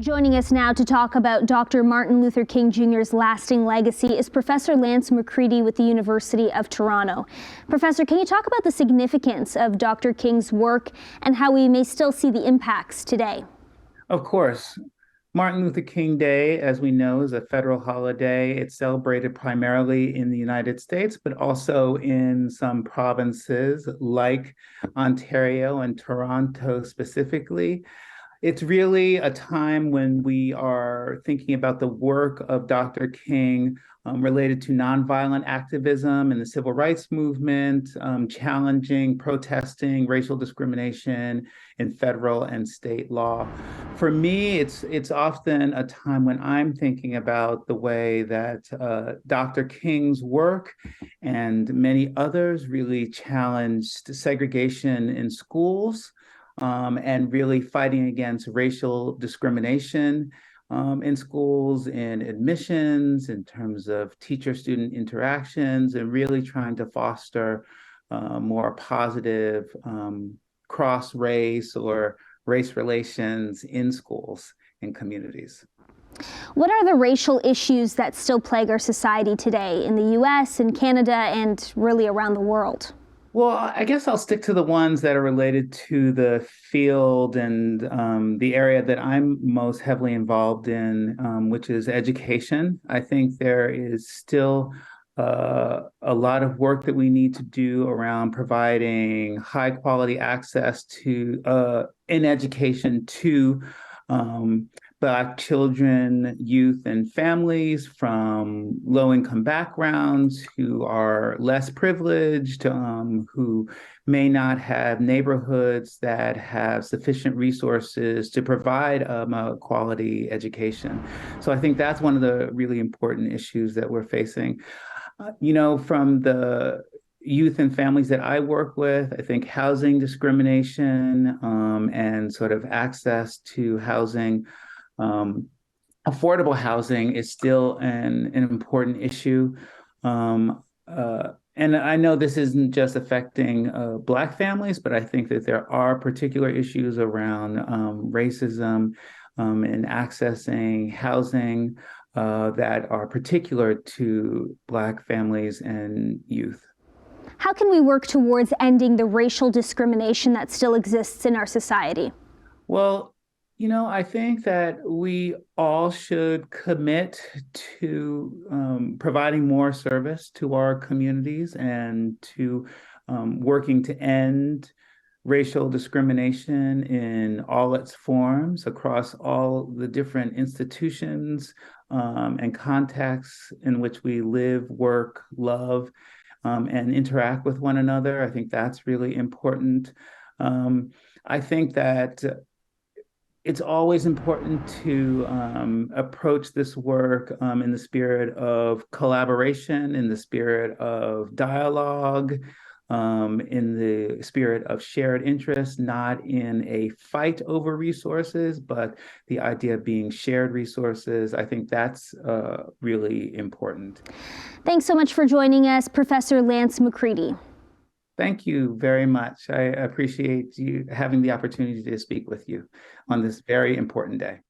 Joining us now to talk about Dr. Martin Luther King Jr.'s lasting legacy is Professor Lance McCready with the University of Toronto. Professor, can you talk about the significance of Dr. King's work and how we may still see the impacts today? Of course. Martin Luther King Day, as we know, is a federal holiday. It's celebrated primarily in the United States, but also in some provinces like Ontario and Toronto specifically. It's really a time when we are thinking about the work of Dr. King related to nonviolent activism in the civil rights movement, challenging, protesting racial discrimination in federal and state law. For me, it's often a time when I'm thinking about the way that Dr. King's work and many others really challenged segregation in schools. And really fighting against racial discrimination in schools, in admissions, in terms of teacher-student interactions, and really trying to foster more positive cross-race or race relations in schools and communities. What are the racial issues that still plague our society today in the US and Canada and really around the world? Well, I guess I'll stick to the ones that are related to the field and the area that I'm most heavily involved in, which is education. I think there is still a lot of work that we need to do around providing high quality access to in education to Black children, youth, and families from low-income backgrounds who are less privileged, who may not have neighborhoods that have sufficient resources to provide a quality education. So I think that's one of the really important issues that we're facing. From the youth and families that I work with, I think housing discrimination and sort of access to housing, affordable housing is still an important issue. And I know this isn't just affecting Black families, but I think that there are particular issues around racism and accessing housing that are particular to Black families and youth. How can we work towards ending the racial discrimination that still exists in our society? Well, I think that we all should commit to providing more service to our communities and to working to end racial discrimination in all its forms across all the different institutions and contexts in which we live, work, love, and interact with one another. I think that's really important. I think that it's always important to approach this work in the spirit of collaboration, in the spirit of dialogue, in the spirit of shared interest, not in a fight over resources, but the idea of being shared resources. I think that's really important. Thanks so much for joining us, Professor Lance McCready. Thank you very much. I appreciate you having the opportunity to speak with you on this very important day.